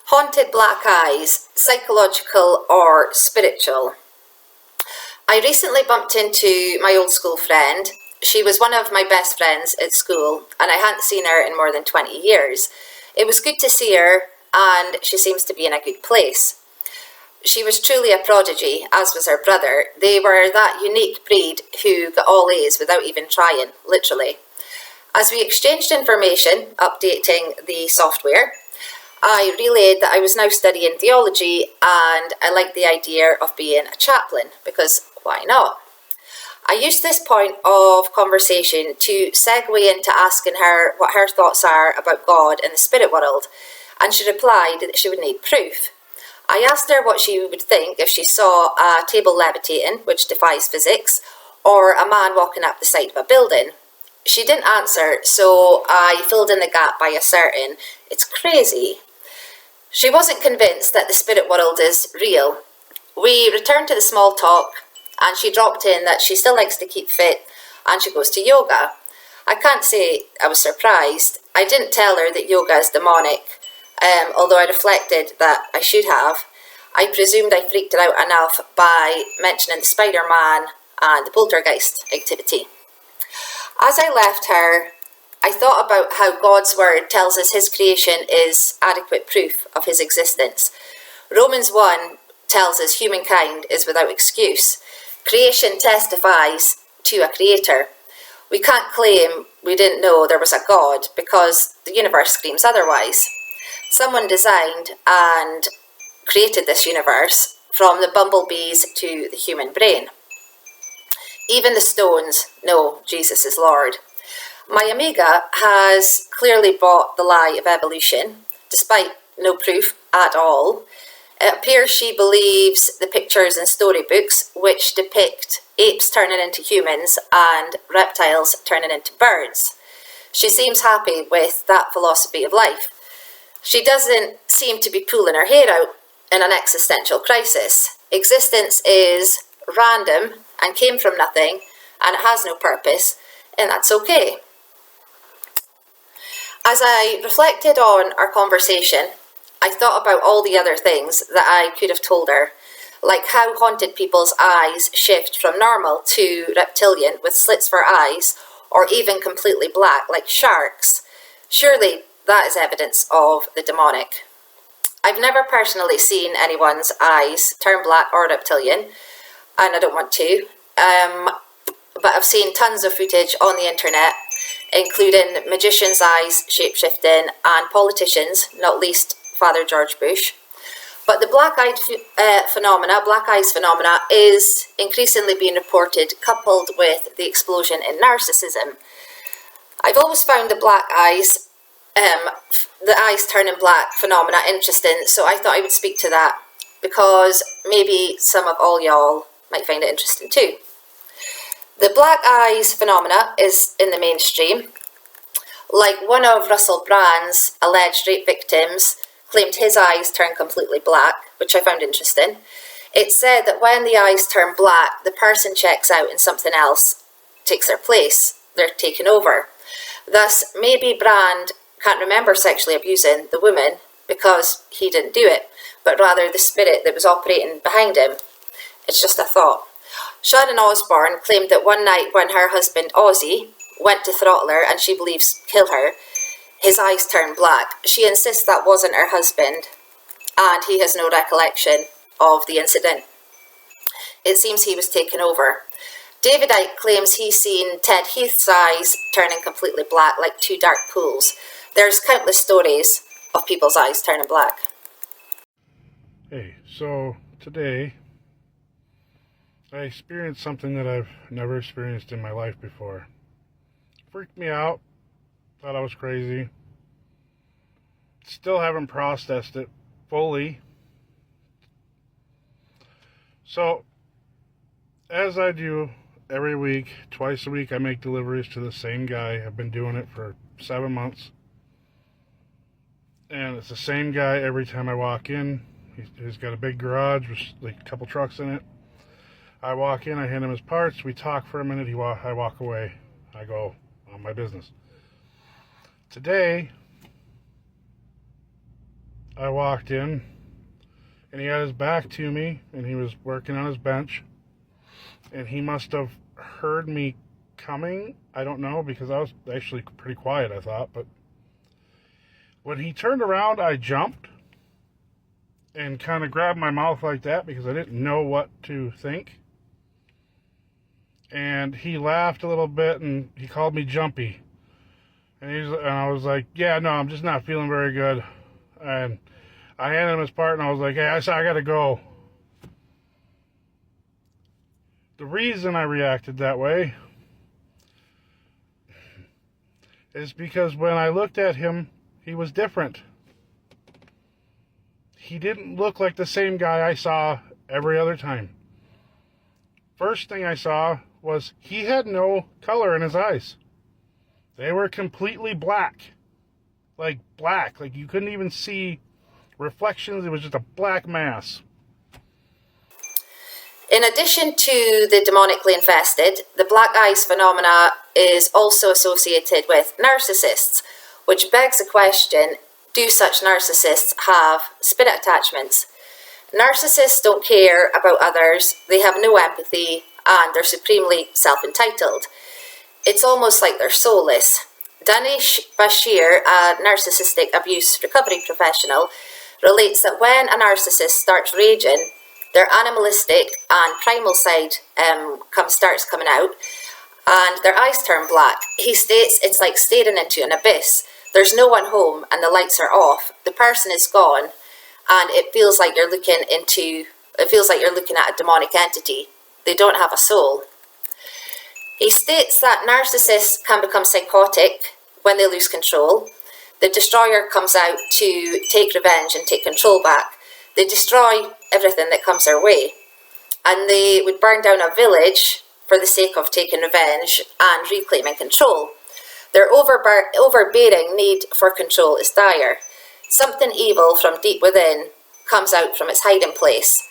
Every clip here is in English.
Haunted black eyes, psychological or spiritual? I recently bumped into my old school friend. She was one of my best friends at school, and I hadn't seen her in more than 20 years. It was good to see her, and she seems to be in a good place. She was truly a prodigy, as was her brother. They were that unique breed who got all A's without even trying, literally. As we exchanged information, updating the software, I relayed that I was now studying theology and I liked the idea of being a chaplain, because why not? I used this point of conversation to segue into asking her what her thoughts are about God and the spirit world, and she replied that she would need proof. I asked her what she would think if she saw a table levitating, which defies physics, or a man walking up the side of a building. She didn't answer, so I filled in the gap by asserting, "It's crazy." She wasn't convinced that the spirit world is real. We returned to the small talk, and she dropped in that she still likes to keep fit and she goes to yoga. I can't say I was surprised. I didn't tell her that yoga is demonic, although I reflected that I should have. I presumed I freaked her out enough by mentioning the Spider-Man and the poltergeist activity. As I left her, I thought about how God's word tells us his creation is adequate proof of his existence. Romans 1 tells us humankind is without excuse. Creation testifies to a creator. We can't claim we didn't know there was a God because the universe screams otherwise. Someone designed and created this universe, from the bumblebees to the human brain. Even the stones know Jesus is Lord. My Amiga has clearly bought the lie of evolution, despite no proof at all. It appears she believes the pictures in storybooks which depict apes turning into humans and reptiles turning into birds. She seems happy with that philosophy of life. She doesn't seem to be pulling her hair out in an existential crisis. Existence is random and came from nothing, and it has no purpose, and that's okay. As I reflected on our conversation, I thought about all the other things that I could have told her, like how haunted people's eyes shift from normal to reptilian with slits for eyes, or even completely black like sharks. Surely that is evidence of the demonic. I've never personally seen anyone's eyes turn black or reptilian, and I don't want to, but I've seen tons of footage on the internet, including magicians' eyes shape-shifting and politicians, not least Father George Bush. But the black eyes phenomena is increasingly being reported, coupled with the explosion in narcissism. I've always found the black eyes, the eyes turning black phenomena interesting, so I thought I would speak to that, because maybe some of all y'all might find it interesting too. The black eyes phenomena is in the mainstream. Like one of Russell Brand's alleged rape victims claimed his eyes turned completely black, which I found interesting. It said that when the eyes turn black, the person checks out and something else takes their place. They're taken over. Thus, maybe Brand can't remember sexually abusing the woman because he didn't do it, but rather the spirit that was operating behind him. It's just a thought. Sharon Osbourne claimed that one night when her husband Ozzy went to throttle her and she believes kill her, his eyes turned black. She insists that wasn't her husband and he has no recollection of the incident. It seems he was taken over. David Icke claims he's seen Ted Heath's eyes turning completely black like two dark pools. There's countless stories of people's eyes turning black. Hey, so today I experienced something that I've never experienced in my life before. Freaked me out. Thought I was crazy. Still haven't processed it fully. So, as I do every week, twice a week, I make deliveries to the same guy. I've been doing it for 7 months. And it's the same guy every time I walk in. He's got a big garage with like a couple trucks in it. I walk in, I hand him his parts, we talk for a minute, I walk away. I go on my business. Today, I walked in, and he had his back to me, and he was working on his bench, and he must have heard me coming. I don't know, because I was actually pretty quiet, I thought, but when he turned around, I jumped and kind of grabbed my mouth like that because I didn't know what to think. And he laughed a little bit, and he called me jumpy. And I was like, yeah, no, I'm just not feeling very good. And I handed him his part, and I was like, hey, I gotta go. The reason I reacted that way is because when I looked at him, he was different. He didn't look like the same guy I saw every other time. First thing I saw was he had no color in his eyes. They were completely black. Like you couldn't even see reflections. It was just a black mass. In addition to the demonically infested, the black eyes phenomena is also associated with narcissists, which begs the question, do such narcissists have spirit attachments? Narcissists don't care about others, they have no empathy, and they're supremely self-entitled. It's almost like they're soulless. Danish Bashir, a narcissistic abuse recovery professional, relates that when a narcissist starts raging, their animalistic and primal side starts coming out, and their eyes turn black. He states it's like staring into an abyss. There's no one home and the lights are off. The person is gone, and it feels like you're looking at a demonic entity. They don't have a soul. He states that narcissists can become psychotic when they lose control. The destroyer comes out to take revenge and take control back. They destroy everything that comes their way, and they would burn down a village for the sake of taking revenge and reclaiming control. Their overbearing need for control is dire. Something evil from deep within comes out from its hiding place.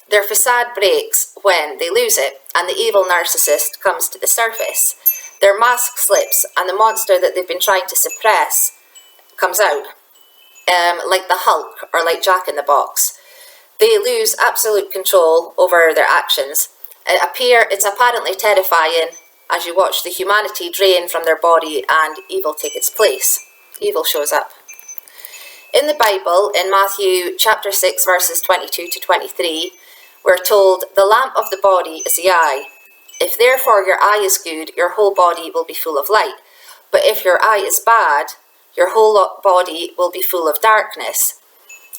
Their facade breaks when they lose it, and the evil narcissist comes to the surface. Their mask slips, and the monster that they've been trying to suppress comes out, like the Hulk or like Jack in the Box. They lose absolute control over their actions. It's apparently terrifying as you watch the humanity drain from their body and evil take its place. Evil shows up. In the Bible, in Matthew chapter 6, verses 22 to 23, we're told, "The lamp of the body is the eye. If therefore your eye is good, your whole body will be full of light. But if your eye is bad, your whole body will be full of darkness.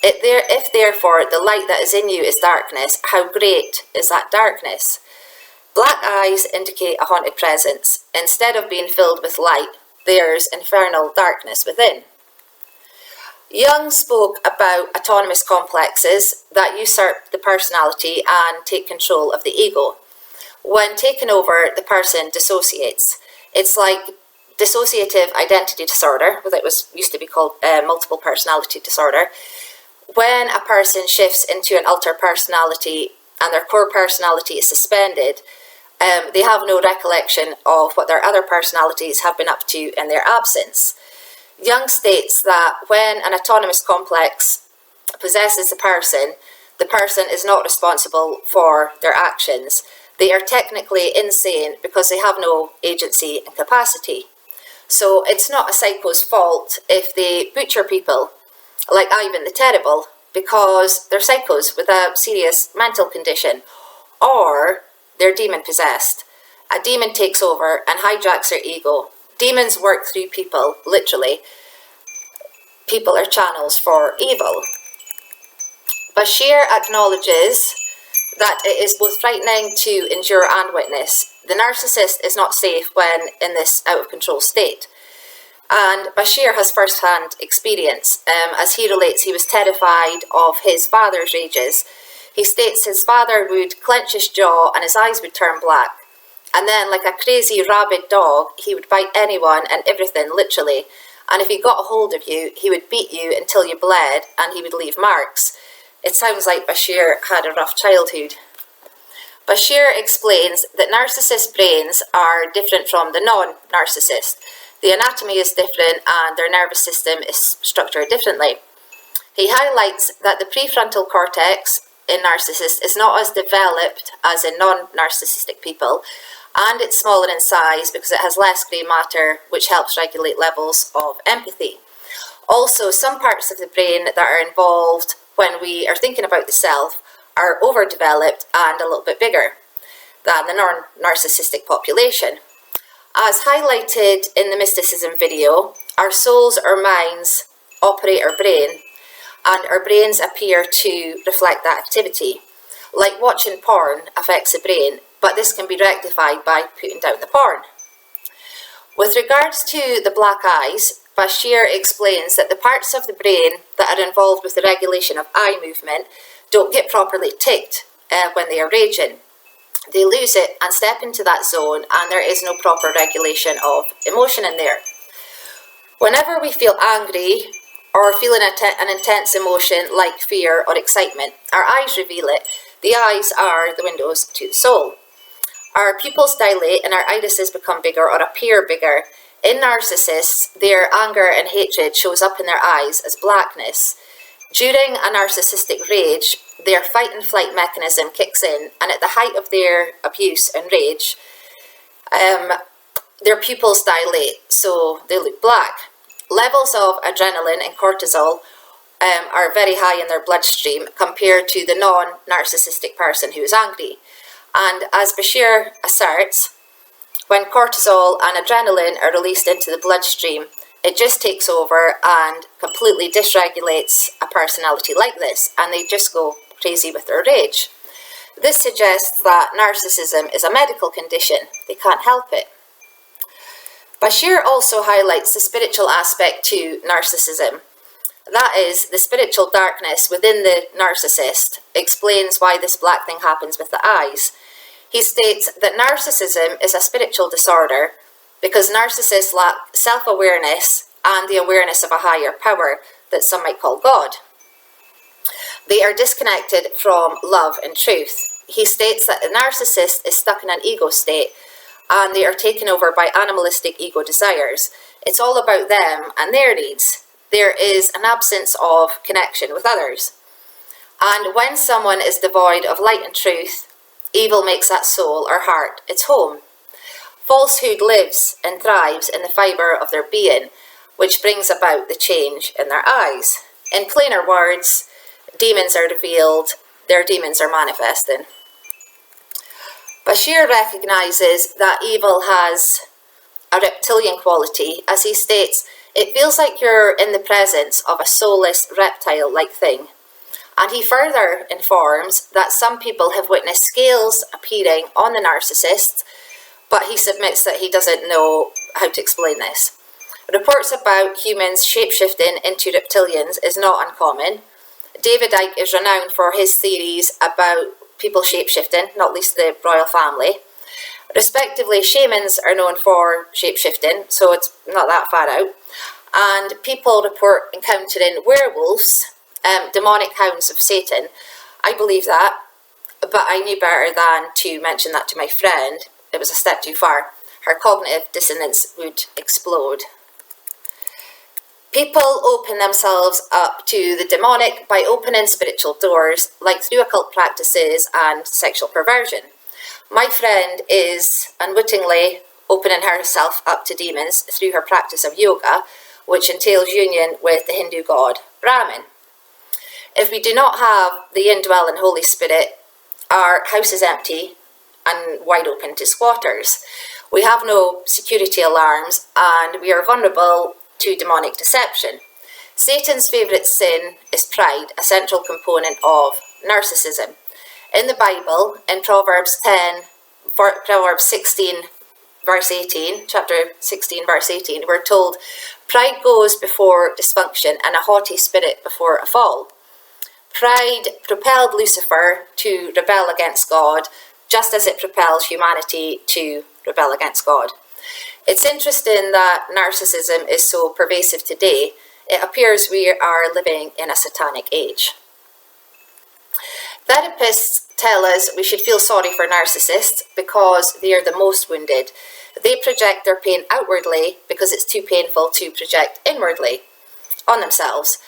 If therefore the light that is in you is darkness, how great is that darkness?" Black eyes indicate a haunted presence. Instead of being filled with light, there's infernal darkness within. Jung spoke about autonomous complexes that usurp the personality and take control of the ego. When taken over, the person dissociates. It's like dissociative identity disorder, that used to be called multiple personality disorder. When a person shifts into an alter personality and their core personality is suspended, they have no recollection of what their other personalities have been up to in their absence. Jung states that when an autonomous complex possesses the person is not responsible for their actions. They are technically insane because they have no agency and capacity. So it's not a psycho's fault if they butcher people, like Ivan the Terrible, because they're psychos with a serious mental condition, or they're demon possessed. A demon takes over and hijacks their ego. Demons work through people, literally. People are channels for evil. Bashir acknowledges that it is both frightening to endure and witness. The narcissist is not safe when in this out-of-control state. And Bashir has first-hand experience. As he relates, he was terrified of his father's rages. He states his father would clench his jaw and his eyes would turn black. And then, like a crazy rabid dog, he would bite anyone and everything, literally. And if he got a hold of you, he would beat you until you bled and he would leave marks. It sounds like Bashir had a rough childhood. Bashir explains that narcissist brains are different from the non-narcissist. The anatomy is different and their nervous system is structured differently. He highlights that the prefrontal cortex in narcissists is not as developed as in non-narcissistic people, and it's smaller in size because it has less grey matter, which helps regulate levels of empathy. Also, some parts of the brain that are involved when we are thinking about the self are overdeveloped and a little bit bigger than the non-narcissistic population. As highlighted in the mysticism video, our souls or minds operate our brain, and our brains appear to reflect that activity. Like watching porn affects the brain, but this can be rectified by putting down the porn. With regards to the black eyes, Bashir explains that the parts of the brain that are involved with the regulation of eye movement don't get properly ticked when they are raging. They lose it and step into that zone, and there is no proper regulation of emotion in there. Whenever we feel angry or feeling an intense emotion like fear or excitement, our eyes reveal it. The eyes are the windows to the soul. Our pupils dilate and our irises become bigger or appear bigger. In narcissists, their anger and hatred shows up in their eyes as blackness. During a narcissistic rage, their fight and flight mechanism kicks in, and at the height of their abuse and rage, their pupils dilate, so they look black. Levels of adrenaline and cortisol are very high in their bloodstream compared to the non-narcissistic person who is angry. And as Bashir asserts, when cortisol and adrenaline are released into the bloodstream, it just takes over and completely dysregulates a personality like this, and they just go crazy with their rage. This suggests that narcissism is a medical condition. They can't help it. Bashir also highlights the spiritual aspect to narcissism. That is, the spiritual darkness within the narcissist explains why this black thing happens with the eyes. He states that narcissism is a spiritual disorder because narcissists lack self-awareness and the awareness of a higher power that some might call God. They are disconnected from love and truth. He states that the narcissist is stuck in an ego state and they are taken over by animalistic ego desires. It's all about them and their needs. There is an absence of connection with others. And when someone is devoid of light and truth, evil makes that soul or heart its home. Falsehood lives and thrives in the fibre of their being, which brings about the change in their eyes. In plainer words, demons are revealed, their demons are manifesting. Bashir recognises that evil has a reptilian quality. As he states, it feels like you're in the presence of a soulless reptile-like thing. And he further informs that some people have witnessed scales appearing on the narcissist, but he submits that he doesn't know how to explain this. Reports about humans shapeshifting into reptilians is not uncommon. David Icke is renowned for his theories about people shapeshifting, not least the royal family. Respectively, shamans are known for shapeshifting, so it's not that far out. And people report encountering werewolves, demonic hounds of Satan. I believe that, but I knew better than to mention that to my friend. It was a step too far. Her cognitive dissonance would explode. People open themselves up to the demonic by opening spiritual doors, like through occult practices and sexual perversion. My friend is unwittingly opening herself up to demons through her practice of yoga, which entails union with the Hindu god Brahman. If we do not have the indwelling Holy Spirit, our house is empty and wide open to squatters. We have no security alarms and we are vulnerable to demonic deception. Satan's favourite sin is pride, a central component of narcissism. In the Bible, in Proverbs 16, verse 18, chapter 16, verse 18, we're told, pride goes before dysfunction and a haughty spirit before a fall. Pride propelled Lucifer to rebel against God, just as it propels humanity to rebel against God. It's interesting that narcissism is so pervasive today. It appears we are living in a satanic age. Therapists tell us we should feel sorry for narcissists because they are the most wounded. They project their pain outwardly because it's too painful to project inwardly on themselves.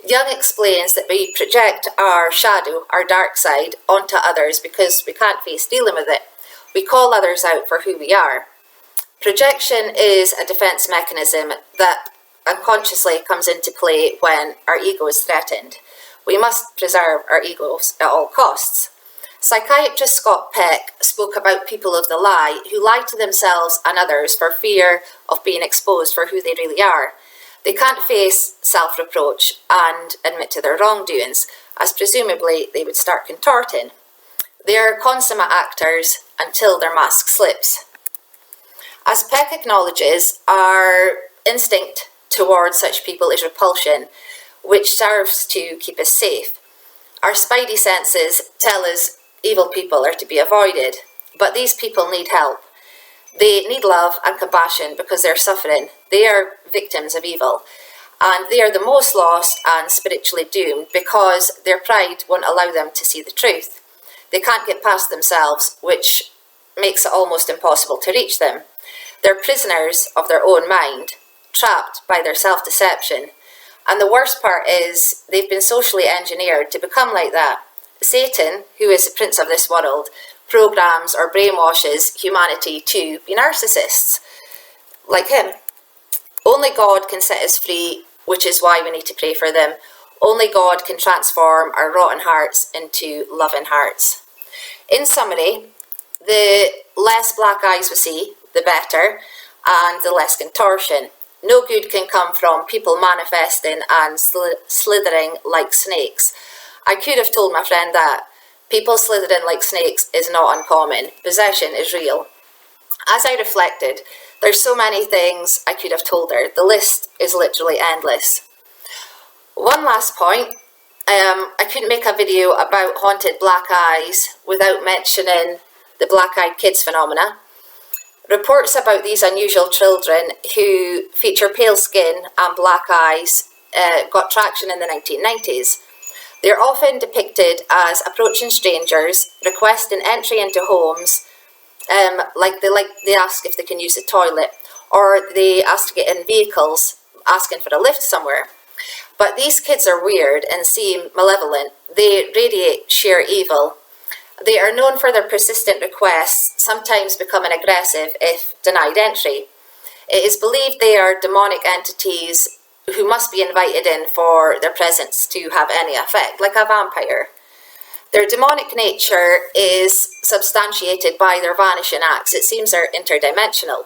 Young explains that we project our shadow, our dark side, onto others because we can't face dealing with it. We call others out for who we are. Projection is a defense mechanism that unconsciously comes into play when our ego is threatened. We must preserve our egos at all costs. Psychiatrist Scott Peck spoke about people of the lie who lie to themselves and others for fear of being exposed for who they really are. They can't face self-reproach and admit to their wrongdoings, as presumably they would start contorting. They are consummate actors until their mask slips. As Peck acknowledges, our instinct towards such people is repulsion, which serves to keep us safe. Our spidey senses tell us evil people are to be avoided, but these people need help. They need love and compassion because they're suffering. They are victims of evil, and they are the most lost and spiritually doomed because their pride won't allow them to see the truth. They can't get past themselves, which makes it almost impossible to reach them. They're prisoners of their own mind, trapped by their self-deception. And the worst part is they've been socially engineered to become like that. Satan, who is the prince of this world, programs or brainwashes humanity to be narcissists like him. Only God can set us free, which is why we need to pray for them. Only God can transform our rotten hearts into loving hearts. In summary, the less black eyes we see, the better, and the less contortion. No good can come from people manifesting and slithering like snakes. I could have told my friend that. People slithering like snakes is not uncommon. Possession is real. As I reflected, there's so many things I could have told her. The list is literally endless. One last point. I couldn't make a video about haunted black eyes without mentioning the black-eyed kids phenomena. Reports about these unusual children who feature pale skin and black eyes got traction in the 1990s. They're often depicted as approaching strangers, requesting entry into homes, like they ask if they can use the toilet, or they ask to get in vehicles, asking for a lift somewhere. But these kids are weird and seem malevolent. They radiate sheer evil. They are known for their persistent requests, sometimes becoming aggressive if denied entry. It is believed they are demonic entities who must be invited in for their presence to have any effect, like a vampire. Their demonic nature is substantiated by their vanishing acts. It seems they're interdimensional.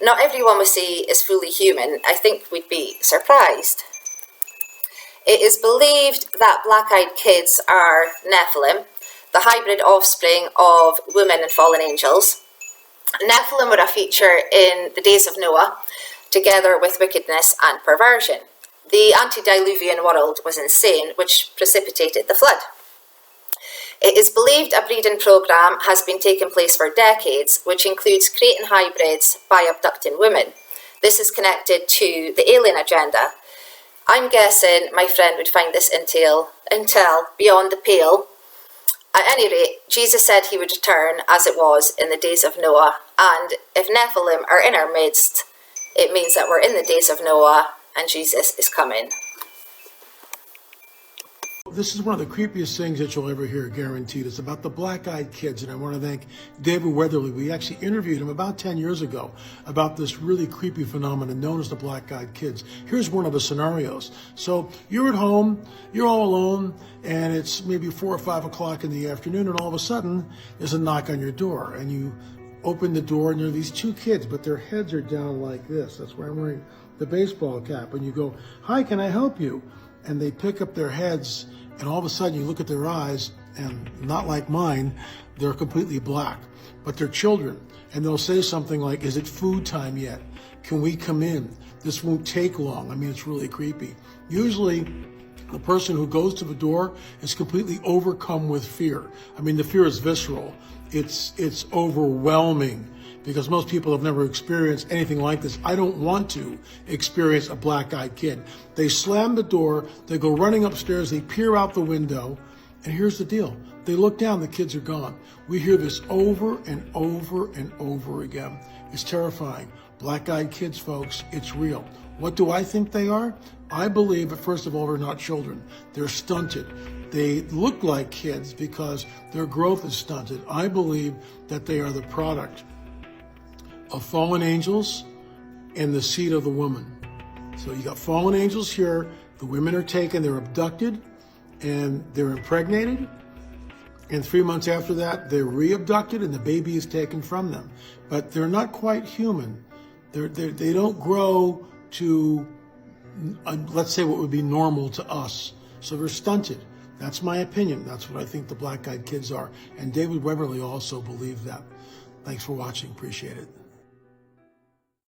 Not everyone we see is fully human. I think we'd be surprised. It is believed that black-eyed kids are Nephilim, the hybrid offspring of women and fallen angels. Nephilim were a feature in the days of Noah, together with wickedness and perversion. The antediluvian world was insane, which precipitated the flood. It is believed a breeding program has been taking place for decades, which includes creating hybrids by abducting women. This is connected to the alien agenda. I'm guessing my friend would find this intel beyond the pale. At any rate, Jesus said he would return as it was in the days of Noah, and if Nephilim are in our midst, it means that we're in the days of Noah and Jesus is coming. This is one of the creepiest things that you'll ever hear, guaranteed. It's about the black-eyed kids, and I want to thank David Weatherly. We actually interviewed him about 10 years ago about this really creepy phenomenon known as the black-eyed kids. Here's one of the scenarios. So you're at home, you're all alone, and it's maybe 4 or 5 o'clock in the afternoon, and all of a sudden there's a knock on your door, and you open the door, and there are these 2 kids, but their heads are down like this. That's why I'm wearing the baseball cap. And you go, "Hi, can I help you?" And they pick up their heads, and all of a sudden you look at their eyes, and not like mine, they're completely black. But they're children, and they'll say something like, "Is it food time yet? Can we come in? This won't take long." I mean, it's really creepy. Usually, the person who goes to the door is completely overcome with fear. I mean, the fear is visceral. It's overwhelming, because most people have never experienced anything like this. I don't want to experience a black-eyed kid. They slam the door, they go running upstairs, they peer out the window, and here's the deal. They look down, the kids are gone. We hear this over and over and over again. It's terrifying. Black-eyed kids, folks, it's real. What do I think they are? I believe that, first of all, they're not children. They're stunted. They look like kids because their growth is stunted. I believe that they are the product of fallen angels and the seed of the woman. So you got fallen angels here. The women are taken, they're abducted, and they're impregnated. And 3 months after that, they're re-abducted and the baby is taken from them. But they're not quite human. They don't grow to, let's say, what would be normal to us. So they're stunted. That's my opinion. That's what I think the black-eyed kids are. And David Weberly also believed that. Thanks for watching. Appreciate it.